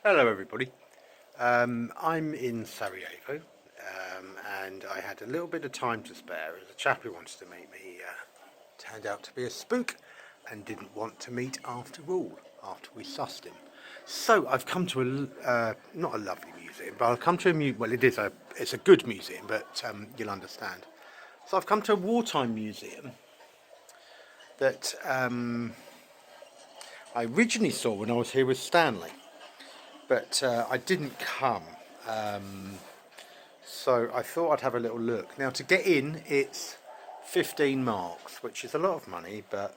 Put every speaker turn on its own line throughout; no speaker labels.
Hello everybody, I'm in Sarajevo and I had a little bit of time to spare as a chap who wanted to meet me turned out to be a spook and didn't want to meet after all, after we sussed him. So I've come to not a lovely museum, but I've come to it's a good museum, but you'll understand. So I've come to a wartime museum that I originally saw when I was here with Stanley. But I didn't come, so I thought I'd have a little look. Now to get in it's 15 marks, which is a lot of money, but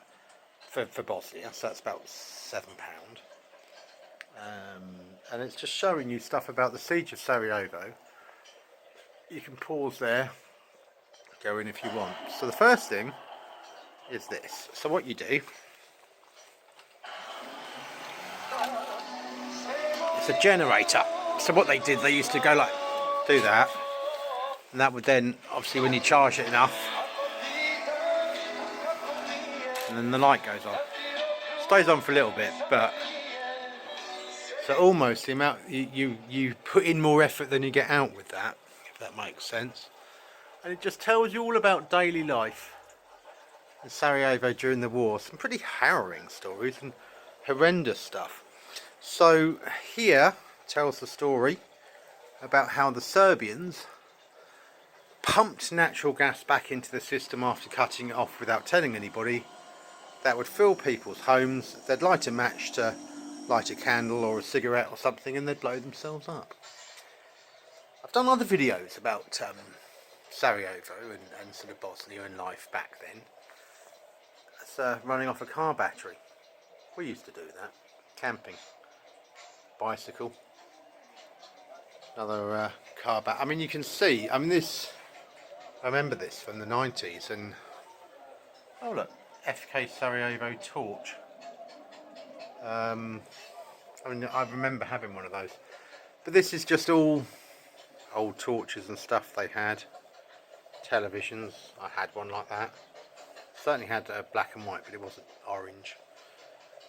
for Bosnia, so that's about £7. And it's just showing you stuff about the siege of Sarajevo. You can pause there, go in if you want. So the first thing is this. So what you do, it's a generator. So what they did, they used to go like, do that, and that would then, obviously when you charge it enough, and then the light goes on. Stays on for a little bit, but so almost the amount you put in more effort than you get out with that, if that makes sense. And it just tells you all about daily life in Sarajevo during the war. Some pretty harrowing stories and horrendous stuff. So here tells the story about how the Serbians pumped natural gas back into the system after cutting it off without telling anybody. That would fill people's homes. They'd light a match to light a candle or a cigarette or something, and they'd blow themselves up. I've done other videos about Sarajevo and sort of Bosnia and life back then. That's running off a car battery. We used to do that. Camping. Bicycle. Another car back. I mean, you can see, I remember this from the 90s, and oh look, FK Sarajevo torch. I remember having one of those, but this is just all old torches and stuff they had. Televisions, I had one like that. Certainly had black and white, but it wasn't orange.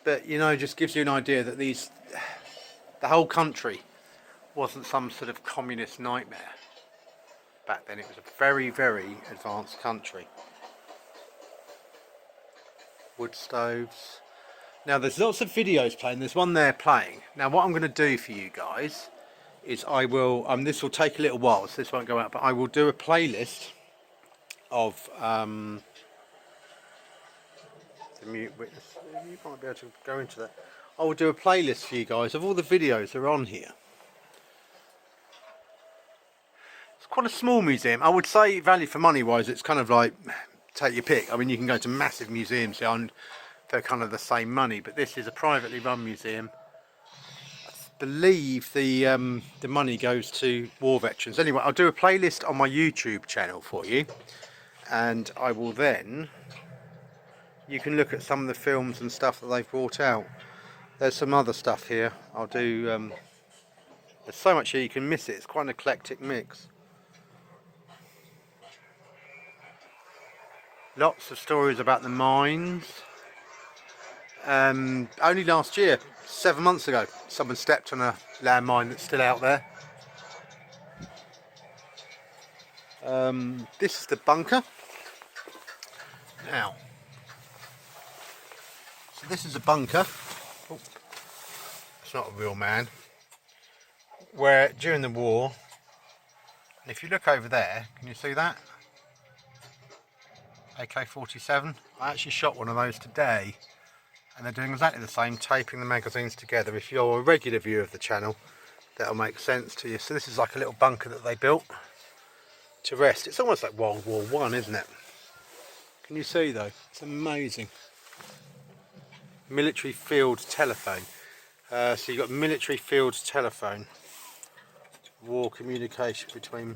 But you know, just gives you an idea that the whole country wasn't some sort of communist nightmare. Back then it was a very, very advanced country. Wood stoves. Now there's lots of videos playing. There's one there playing. Now what I'm going to do for you guys is I will, this will take a little while, so this won't go out, but I will do a playlist of the mute witness. You might be able to go into that. I will do a playlist for you guys of all the videos that are on here. It's quite a small museum. I would say value for money wise, it's kind of like take your pick. I mean, you can go to massive museums for kind of the same money, but this is a privately run museum. I believe the money goes to war veterans. Anyway, I'll do a playlist on my YouTube channel for you, and I will then, you can look at some of the films and stuff that they've brought out. There's some other stuff here. I'll do, there's so much here you can miss it. It's quite an eclectic mix. Lots of stories about the mines. Only last year, 7 months ago, someone stepped on a landmine that's still out there. This is the bunker. Now, so this is a bunker. Oh, it's not a real man. Where during the war, and if you look over there, can you see that? AK-47. I actually shot one of those today, and they're doing exactly the same, taping the magazines together. If you're a regular viewer of the channel, that'll make sense to you. So this is like a little bunker that they built to rest. It's almost like World War One, isn't it? Can you see though? It's amazing. Military field telephone. So you've got military field telephone. War communication between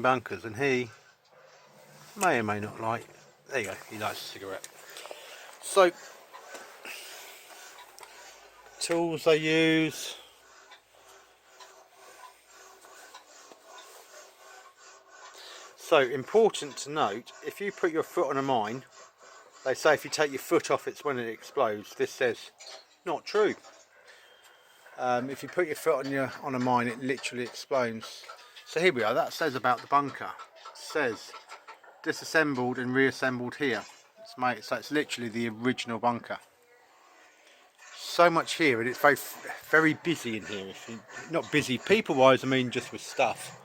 bunkers, and he may or may not like. There you go. He likes a cigarette. So, tools they use. So important to note, if you put your foot on a mine, they say if you take your foot off it's when it explodes. This says not true. If you put your foot on a mine, it literally explodes. So here we are. That says about the bunker. It says disassembled and reassembled here. So it's literally the original bunker. So much here, and it's very, very busy in here. Not busy people-wise, I mean just with stuff.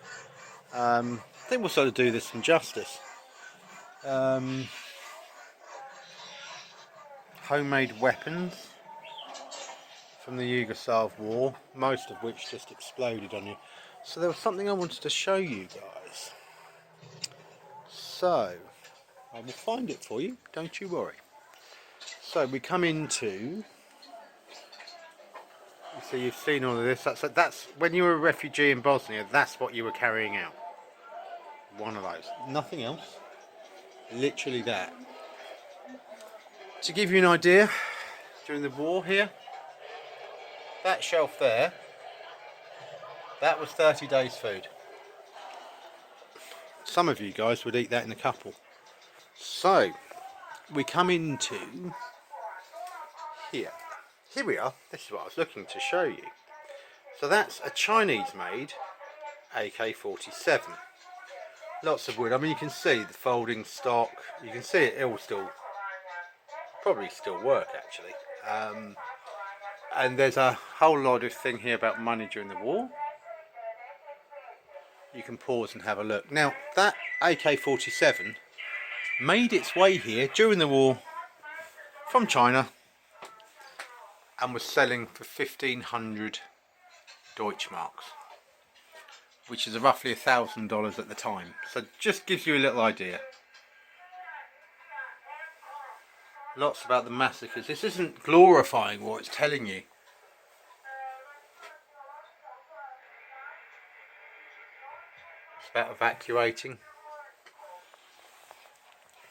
I think we'll sort of do this some justice. Homemade weapons from the Yugoslav war, most of which just exploded on you. So there was something I wanted to show you guys. So I will find it for you, don't you worry. So we come into, so you've seen all of this. That's when you were a refugee in Bosnia, that's what you were carrying out. One of those, nothing else. Literally that. To give you an idea, during the war here, that shelf there, that was 30 days food. Some of you guys would eat that in a couple. So we come into here. Here we are. This is what I was looking to show you. So that's a Chinese made AK-47. Lots of wood. I mean, you can see the folding stock. You can see it will still probably still work actually. And there's a whole lot of thing here about money during the war. You can pause and have a look. Now that AK-47 made its way here during the war from China and was selling for 1,500 Deutschmarks, which is roughly $1,000 at the time. So just gives you a little idea. Lots about the massacres. This isn't glorifying war, it's telling you. It's about evacuating.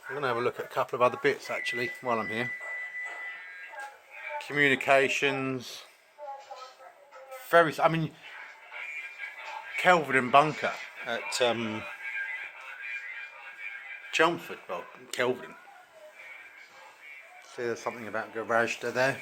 I'm going to have a look at a couple of other bits actually while I'm here. Communications. I mean, Kelvin and Bunker at Chelmsford, well, Kelvin. See, there's something about garage there.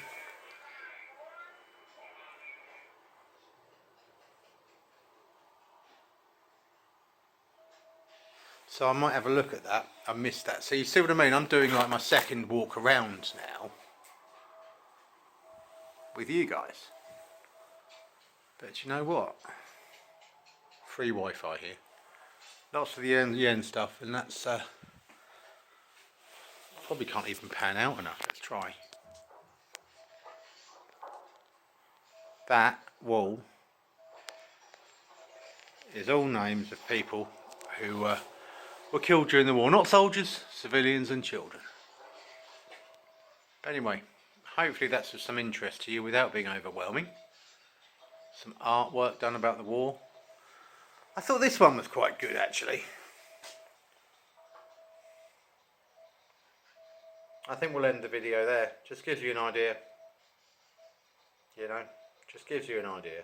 So I might have a look at that. I missed that. So you see what I mean? I'm doing like my second walk around now with you guys. But you know what? Free Wi-Fi here. Lots of the end stuff, and that's probably can't even pan out enough. Let's try. That wall is all names of people who were killed during the war. Not soldiers, civilians and children. But anyway, hopefully that's of some interest to you without being overwhelming. Some artwork done about the war. I thought this one was quite good actually. I think we'll end the video there. Just gives you an idea. You know, just gives you an idea.